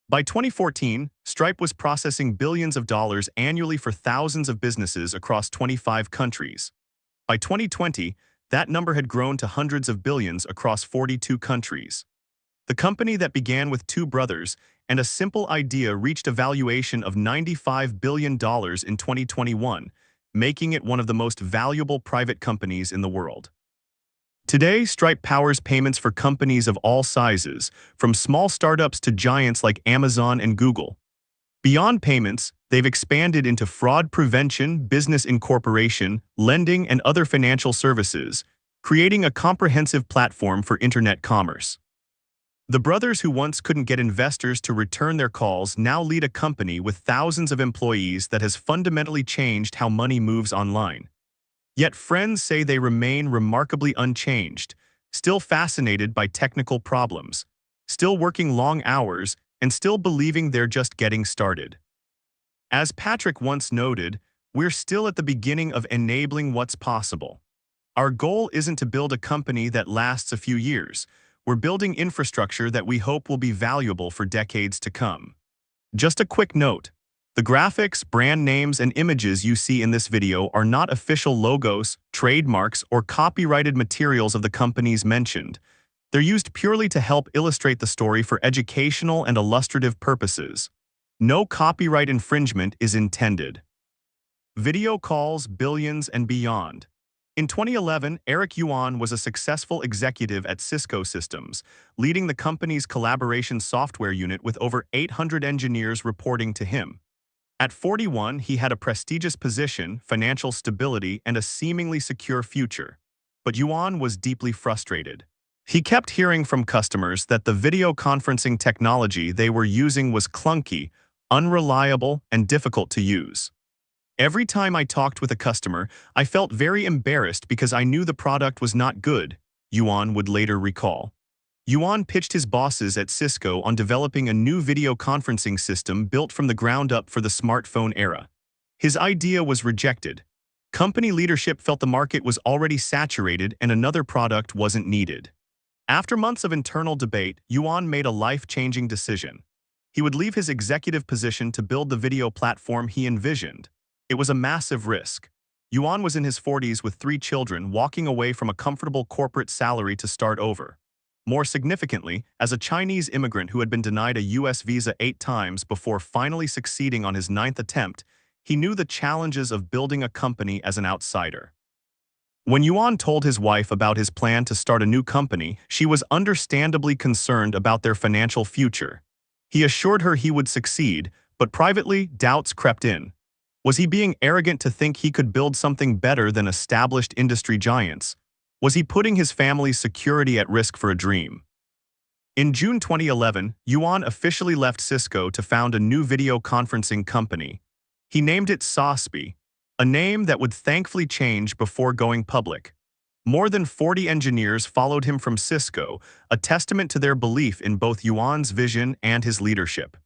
By 2014, Stripe was processing billions of dollars annually for thousands of businesses across 25 countries. By 2020, that number had grown to hundreds of billions across 42 countries. The company that began with two brothers and a simple idea reached a valuation of $95 billion in 2021, making it one of the most valuable private companies in the world. Today, Stripe powers payments for companies of all sizes, from small startups to giants like Amazon and Google. Beyond payments, they've expanded into fraud prevention, business incorporation, lending, and other financial services, creating a comprehensive platform for internet commerce. The brothers who once couldn't get investors to return their calls now lead a company with thousands of employees that has fundamentally changed how money moves online. Yet friends say they remain remarkably unchanged, still fascinated by technical problems, still working long hours, and still believing they're just getting started. As Patrick once noted, we're still at the beginning of enabling what's possible. Our goal isn't to build a company that lasts a few years. We're building infrastructure that we hope will be valuable for decades to come. Just a quick note. The graphics, brand names, and images you see in this video are not official logos, trademarks, or copyrighted materials of the companies mentioned. They're used purely to help illustrate the story for educational and illustrative purposes. No copyright infringement is intended. Video calls, billions, and beyond. In 2011, Eric Yuan was a successful executive at Cisco Systems, leading the company's collaboration software unit with over 800 engineers reporting to him. At 41, he had a prestigious position, financial stability, and a seemingly secure future. But Yuan was deeply frustrated. He kept hearing from customers that the video conferencing technology they were using was clunky, unreliable, and difficult to use. Every time I talked with a customer, I felt very embarrassed because I knew the product was not good, Yuan would later recall. Yuan pitched his bosses at Cisco on developing a new video conferencing system built from the ground up for the smartphone era. His idea was rejected. Company leadership felt the market was already saturated and another product wasn't needed. After months of internal debate, Yuan made a life-changing decision. He would leave his executive position to build the video platform he envisioned. It was a massive risk. Yuan was in his 40s with 3 children, walking away from a comfortable corporate salary to start over. More significantly, as a Chinese immigrant who had been denied a U.S. visa 8 times before finally succeeding on his 9th attempt, he knew the challenges of building a company as an outsider. When Yuan told his wife about his plan to start a new company, she was understandably concerned about their financial future. He assured her he would succeed, but privately, doubts crept in. Was he being arrogant to think he could build something better than established industry giants? Was he putting his family's security at risk for a dream? In June 2011, Yuan officially left Cisco to found a new video conferencing company. He named it SOSPI, a name that would thankfully change before going public. More than 40 engineers followed him from Cisco, a testament to their belief in both Yuan's vision and his leadership.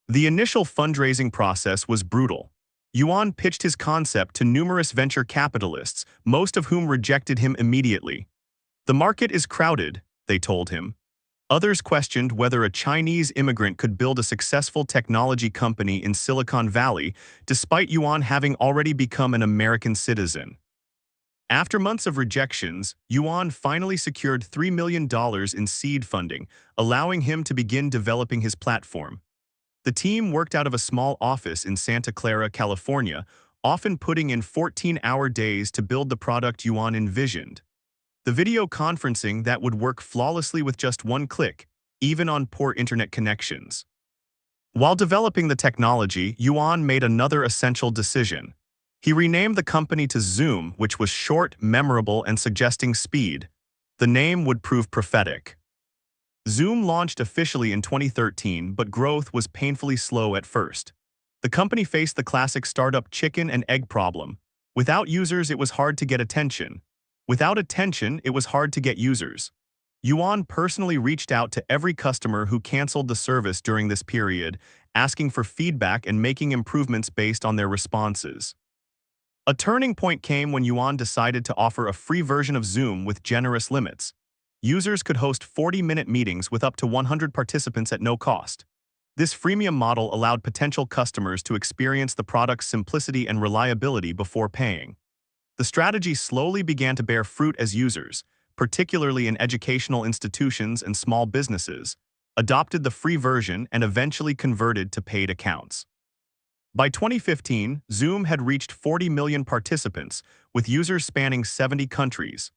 The initial fundraising process was brutal. Yuan pitched his concept to numerous venture capitalists, most of whom rejected him immediately. The market is crowded, they told him. Others questioned whether a Chinese immigrant could build a successful technology company in Silicon Valley, despite Yuan having already become an American citizen. After months of rejections, Yuan finally secured $3 million in seed funding, allowing him to begin developing his platform. The team worked out of a small office in Santa Clara, California, often putting in 14-hour days to build the product Yuan envisioned. The video conferencing that would work flawlessly with just one click, even on poor internet connections. While developing the technology, Yuan made another essential decision. He renamed the company to Zoom, which was short, memorable, and suggesting speed. The name would prove prophetic. Zoom launched officially in 2013, but growth was painfully slow at first. The company faced the classic startup chicken and egg problem. Without users, it was hard to get attention. Without attention, it was hard to get users. Yuan personally reached out to every customer who canceled the service during this period, asking for feedback and making improvements based on their responses. A turning point came when Yuan decided to offer a free version of Zoom with generous limits. Users could host 40-minute meetings with up to 100 participants at no cost. This freemium model allowed potential customers to experience the product's simplicity and reliability before paying. The strategy slowly began to bear fruit as users, particularly in educational institutions and small businesses, adopted the free version and eventually converted to paid accounts. By 2015, Zoom had reached 40 million participants, with users spanning 70 countries.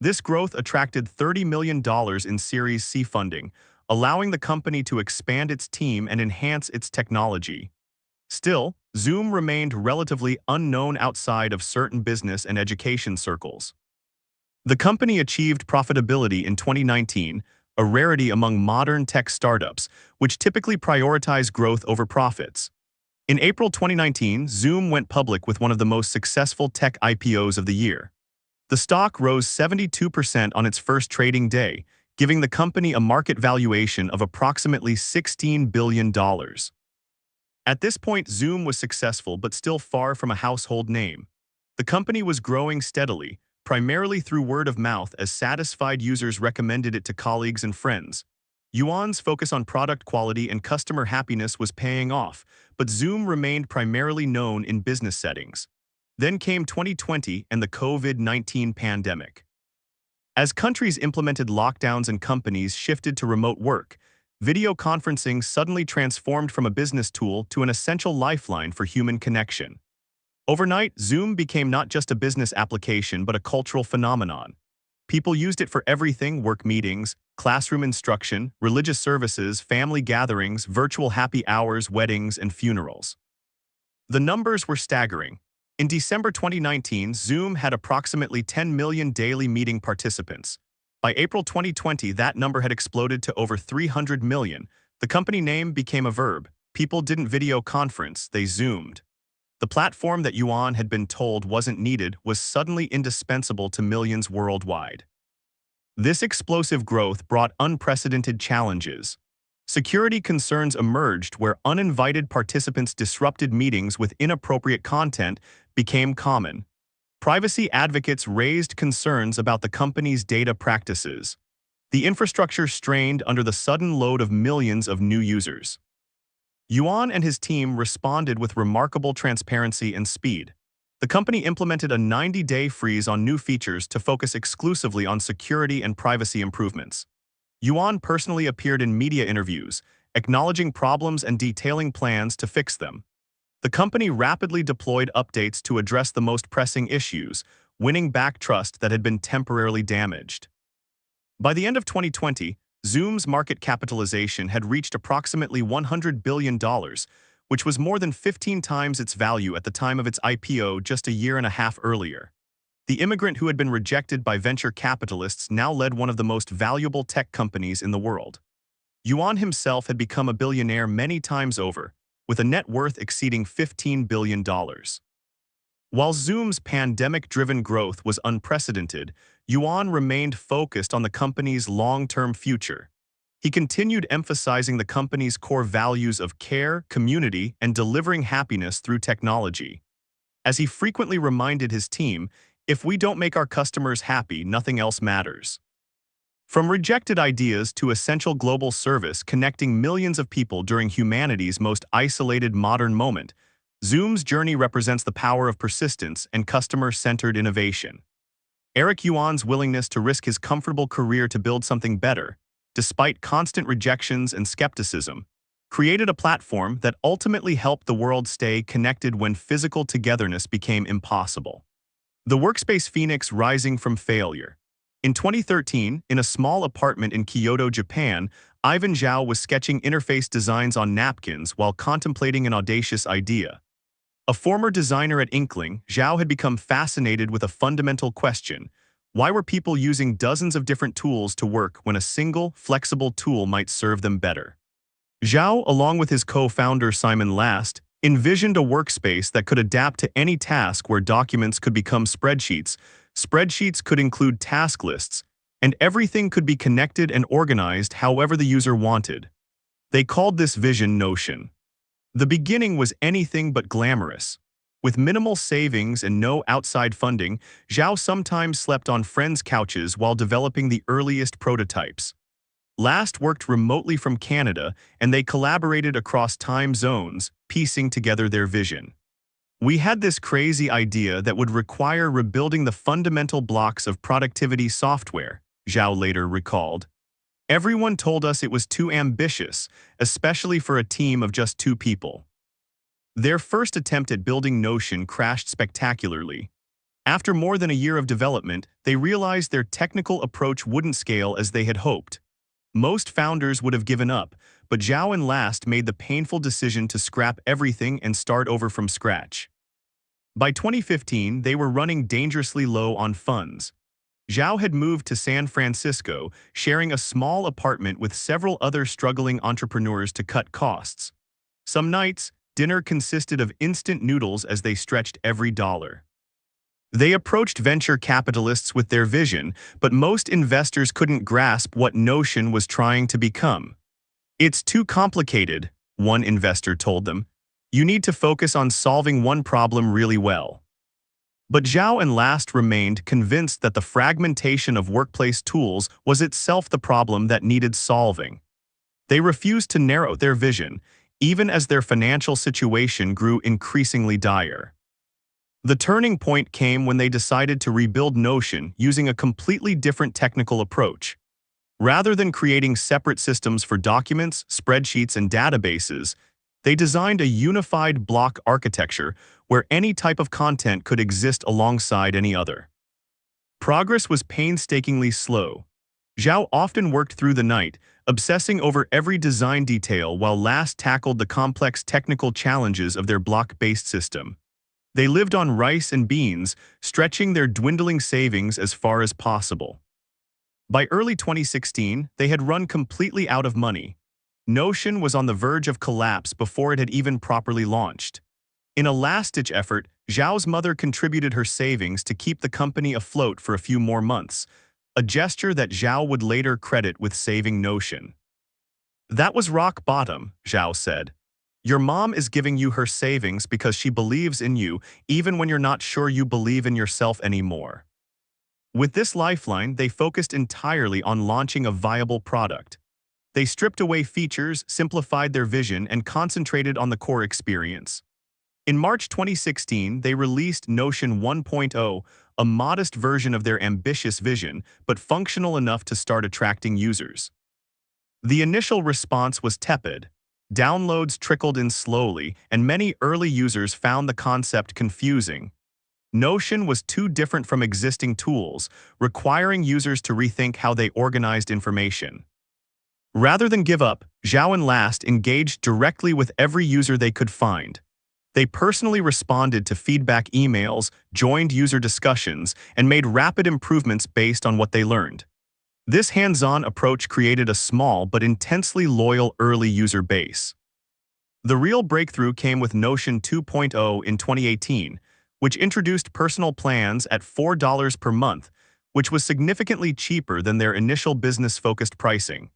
This growth attracted $30 million in Series C funding, allowing the company to expand its team and enhance its technology. Still, Zoom remained relatively unknown outside of certain business and education circles. The company achieved profitability in 2019, a rarity among modern tech startups, which typically prioritize growth over profits. In April 2019, Zoom went public with one of the most successful tech IPOs of the year. The stock rose 72% on its first trading day, giving the company a market valuation of approximately $16 billion. At this point, Zoom was successful but still far from a household name. The company was growing steadily, primarily through word of mouth as satisfied users recommended it to colleagues and friends. Yuan's focus on product quality and customer happiness was paying off, but Zoom remained primarily known in business settings. Then came 2020 and the COVID-19 pandemic. As countries implemented lockdowns and companies shifted to remote work, video conferencing suddenly transformed from a business tool to an essential lifeline for human connection. Overnight, Zoom became not just a business application but a cultural phenomenon. People used it for everything: work meetings, classroom instruction, religious services, family gatherings, virtual happy hours, weddings, and funerals. The numbers were staggering. In December 2019, Zoom had approximately 10 million daily meeting participants. By April 2020, that number had exploded to over 300 million. The company name became a verb. People didn't video conference, they Zoomed. The platform that Yuan had been told wasn't needed was suddenly indispensable to millions worldwide. This explosive growth brought unprecedented challenges. Security concerns emerged where uninvited participants disrupted meetings with inappropriate content became common. Privacy advocates raised concerns about the company's data practices. The infrastructure strained under the sudden load of millions of new users. Yuan and his team responded with remarkable transparency and speed. The company implemented a 90-day freeze on new features to focus exclusively on security and privacy improvements. Yuan personally appeared in media interviews, acknowledging problems and detailing plans to fix them. The company rapidly deployed updates to address the most pressing issues, winning back trust that had been temporarily damaged. By the end of 2020, Zoom's market capitalization had reached approximately $100 billion, which was more than 15 times its value at the time of its IPO just a year and a half earlier. The immigrant who had been rejected by venture capitalists now led one of the most valuable tech companies in the world. Yuan himself had become a billionaire many times over, with a net worth exceeding $15 billion. While Zoom's pandemic-driven growth was unprecedented, Yuan remained focused on the company's long-term future. He continued emphasizing the company's core values of care, community, and delivering happiness through technology. As he frequently reminded his team, "If we don't make our customers happy, nothing else matters." From rejected ideas to essential global service connecting millions of people during humanity's most isolated modern moment, Zoom's journey represents the power of persistence and customer-centered innovation. Eric Yuan's willingness to risk his comfortable career to build something better, despite constant rejections and skepticism, created a platform that ultimately helped the world stay connected when physical togetherness became impossible. The Workspace phoenix rising from failure. In 2013, in a small apartment in Kyoto, Japan, Ivan Zhao was sketching interface designs on napkins while contemplating an audacious idea. A former designer at Inkling, Zhao had become fascinated with a fundamental question: why were people using dozens of different tools to work when a single, flexible tool might serve them better? Zhao, along with his co-founder Simon Last, envisioned a workspace that could adapt to any task where documents could become spreadsheets, spreadsheets could include task lists, and everything could be connected and organized however the user wanted. They called this vision Notion. The beginning was anything but glamorous. With minimal savings and no outside funding, Zhao sometimes slept on friends' couches while developing the earliest prototypes. Last worked remotely from Canada, and they collaborated across time zones, piecing together their vision. We had this crazy idea that would require rebuilding the fundamental blocks of productivity software, Zhao later recalled. Everyone told us it was too ambitious, especially for a team of just 2 people. Their first attempt at building Notion crashed spectacularly. After more than a year of development, they realized their technical approach wouldn't scale as they had hoped. Most founders would have given up, but Zhao and Last made the painful decision to scrap everything and start over from scratch. By 2015, they were running dangerously low on funds. Zhao had moved to San Francisco, sharing a small apartment with several other struggling entrepreneurs to cut costs. Some nights, dinner consisted of instant noodles as they stretched every dollar. They approached venture capitalists with their vision, but most investors couldn't grasp what Notion was trying to become. "It's too complicated," one investor told them. "You need to focus on solving one problem really well." But Zhao and Last remained convinced that the fragmentation of workplace tools was itself the problem that needed solving. They refused to narrow their vision, even as their financial situation grew increasingly dire. The turning point came when they decided to rebuild Notion using a completely different technical approach. Rather than creating separate systems for documents, spreadsheets, and databases, they designed a unified block architecture where any type of content could exist alongside any other. Progress was painstakingly slow. Zhao often worked through the night, obsessing over every design detail while Last tackled the complex technical challenges of their block-based system. They lived on rice and beans, stretching their dwindling savings as far as possible. By early 2016, they had run completely out of money. Notion was on the verge of collapse before it had even properly launched. In a last-ditch effort, Zhao's mother contributed her savings to keep the company afloat for a few more months, a gesture that Zhao would later credit with saving Notion. "That was rock bottom," Zhao said. "Your mom is giving you her savings because she believes in you, even when you're not sure you believe in yourself anymore." With this lifeline, they focused entirely on launching a viable product. They stripped away features, simplified their vision, and concentrated on the core experience. In March 2016, they released Notion 1.0, a modest version of their ambitious vision, but functional enough to start attracting users. The initial response was tepid. Downloads trickled in slowly, and many early users found the concept confusing. Notion was too different from existing tools, requiring users to rethink how they organized information. Rather than give up, Zhao and Last engaged directly with every user they could find. They personally responded to feedback emails, joined user discussions, and made rapid improvements based on what they learned. This hands-on approach created a small but intensely loyal early user base. The real breakthrough came with Notion 2.0 in 2018, which introduced personal plans at $4 per month, which was significantly cheaper than their initial business-focused pricing.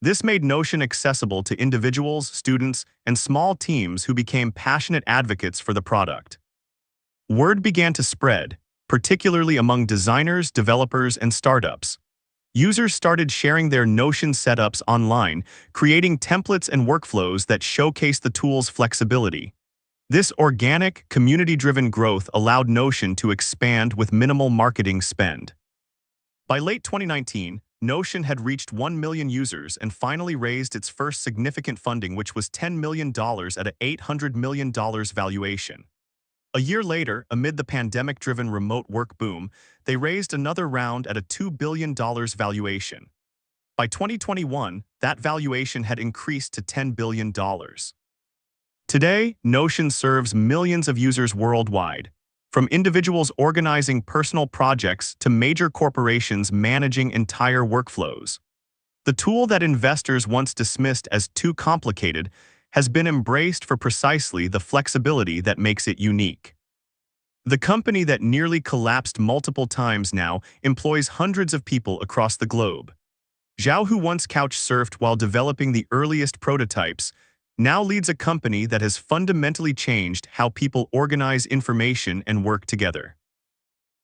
This made Notion accessible to individuals, students, and small teams who became passionate advocates for the product. Word began to spread, particularly among designers, developers, and startups. Users started sharing their Notion setups online, creating templates and workflows that showcased the tool's flexibility. This organic, community-driven growth allowed Notion to expand with minimal marketing spend. By late 2019, Notion had reached 1 million users and finally raised its first significant funding, which was $10 million at an $800 million valuation. A year later, amid the pandemic-driven remote work boom, they raised another round at a $2 billion valuation. By 2021, that valuation had increased to $10 billion. Today, Notion serves millions of users worldwide, from individuals organizing personal projects to major corporations managing entire workflows. The tool that investors once dismissed as too complicated has been embraced for precisely the flexibility that makes it unique. The company that nearly collapsed multiple times now employs hundreds of people across the globe. Zhao, who once couch-surfed while developing the earliest prototypes, now leads a company that has fundamentally changed how people organize information and work together.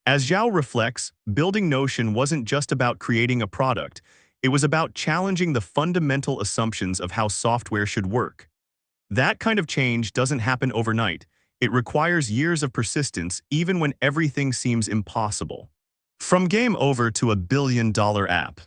As Zhao reflects, building Notion wasn't just about creating a product, it was about challenging the fundamental assumptions of how software should work. That kind of change doesn't happen overnight. It requires years of persistence even when everything seems impossible. From game over to a billion-dollar app.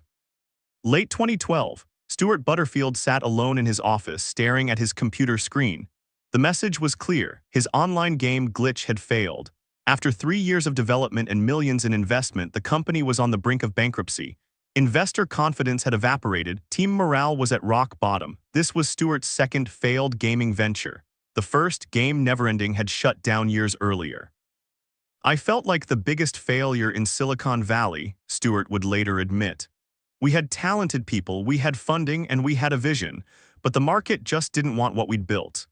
Late 2012, Stuart Butterfield sat alone in his office staring at his computer screen. The message was clear: his online game glitch had failed. After 3 years of development and millions in investment, the company was on the brink of bankruptcy. Investor confidence had evaporated, team morale was at rock bottom. This was Stuart's second failed gaming venture. The first, Game Neverending, had shut down years earlier. "I felt like the biggest failure in Silicon Valley," Stuart would later admit. "We had talented people, we had funding, and we had a vision, but the market just didn't want what we'd built."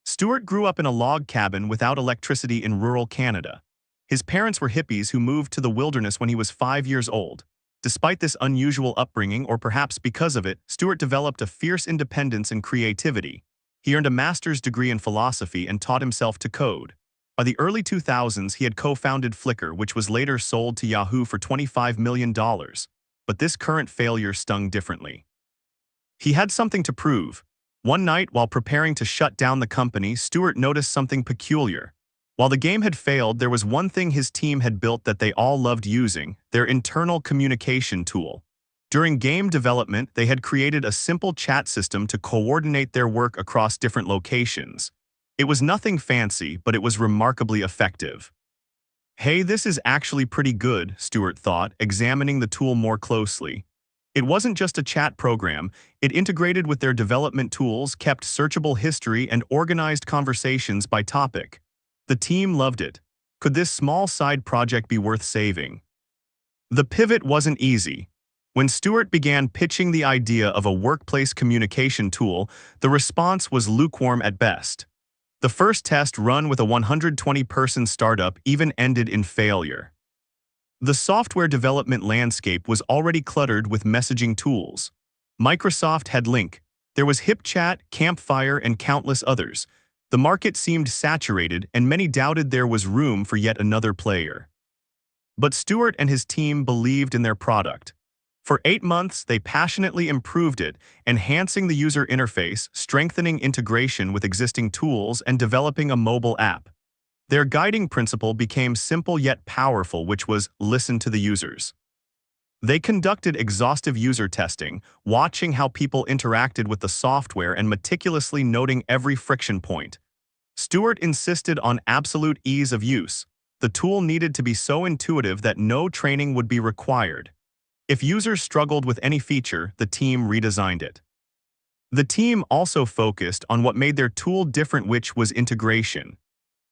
Stuart grew up in a log cabin without electricity in rural Canada. His parents were hippies who moved to the wilderness when he was 5 years old. Despite this unusual upbringing, or perhaps because of it, Stuart developed a fierce independence and creativity. He earned a master's degree in philosophy and taught himself to code. By the early 2000s, he had co-founded Flickr, which was later sold to Yahoo for $25 million. But this current failure stung differently. He had something to prove. One night, while preparing to shut down the company, Stuart noticed something peculiar. While the game had failed, there was one thing his team had built that they all loved using: their internal communication tool. During game development, they had created a simple chat system to coordinate their work across different locations. It was nothing fancy, but it was remarkably effective. "Hey, this is actually pretty good," Stuart thought, examining the tool more closely. It wasn't just a chat program. It integrated with their development tools, kept searchable history, and organized conversations by topic. The team loved it. Could this small side project be worth saving? The pivot wasn't easy. When Stuart began pitching the idea of a workplace communication tool, the response was lukewarm at best. The first test, run with a 120-person startup, even ended in failure. The software development landscape was already cluttered with messaging tools. Microsoft had Lync. There was HipChat, Campfire, and countless others. The market seemed saturated, and many doubted there was room for yet another player. But Stuart and his team believed in their product. For 8 months, they passionately improved it, enhancing the user interface, strengthening integration with existing tools, and developing a mobile app. Their guiding principle became simple yet powerful, which was listen to the users. They conducted exhaustive user testing, watching how people interacted with the software and meticulously noting every friction point. Stuart insisted on absolute ease of use. The tool needed to be so intuitive that no training would be required. If users struggled with any feature, the team redesigned it. The team also focused on what made their tool different, which was integration.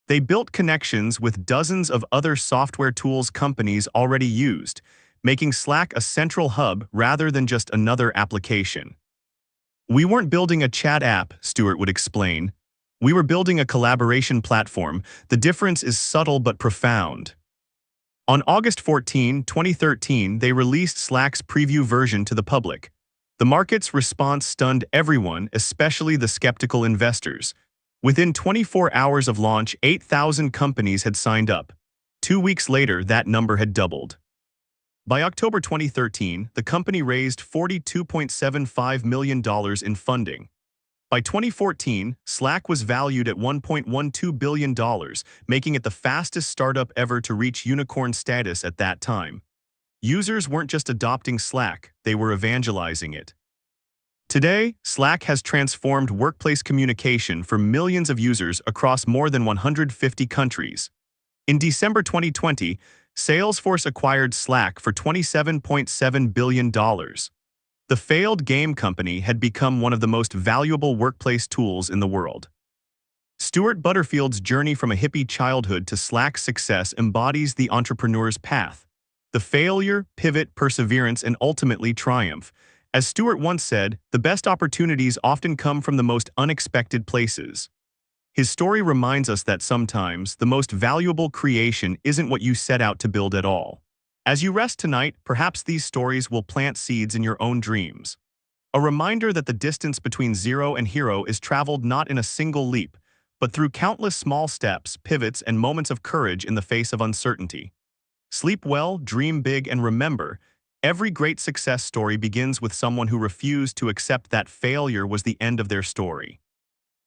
They built connections with dozens of other software tools companies already used, making Slack a central hub rather than just another application. "We weren't building a chat app," Stuart would explain. "We were building a collaboration platform. The difference is subtle but profound." On August 14, 2013, they released Slack's preview version to the public. The market's response stunned everyone, especially the skeptical investors. Within 24 hours of launch, 8,000 companies had signed up. 2 weeks later, that number had doubled. By October 2013, the company raised $42.75 million in funding. By 2014, Slack was valued at $1.12 billion, making it the fastest startup ever to reach unicorn status at that time. Users weren't just adopting Slack, they were evangelizing it. Today, Slack has transformed workplace communication for millions of users across more than 150 countries. In December 2020, Salesforce acquired Slack for $27.7 billion. The failed game company had become one of the most valuable workplace tools in the world. Stuart Butterfield's journey from a hippie childhood to Slack's success embodies the entrepreneur's path. The failure, pivot, perseverance, and ultimately triumph. As Stewart once said, the best opportunities often come from the most unexpected places. His story reminds us that sometimes the most valuable creation isn't what you set out to build at all. As you rest tonight, perhaps these stories will plant seeds in your own dreams. A reminder that the distance between zero and hero is traveled not in a single leap, but through countless small steps, pivots, and moments of courage in the face of uncertainty. Sleep well, dream big, and remember, every great success story begins with someone who refused to accept that failure was the end of their story.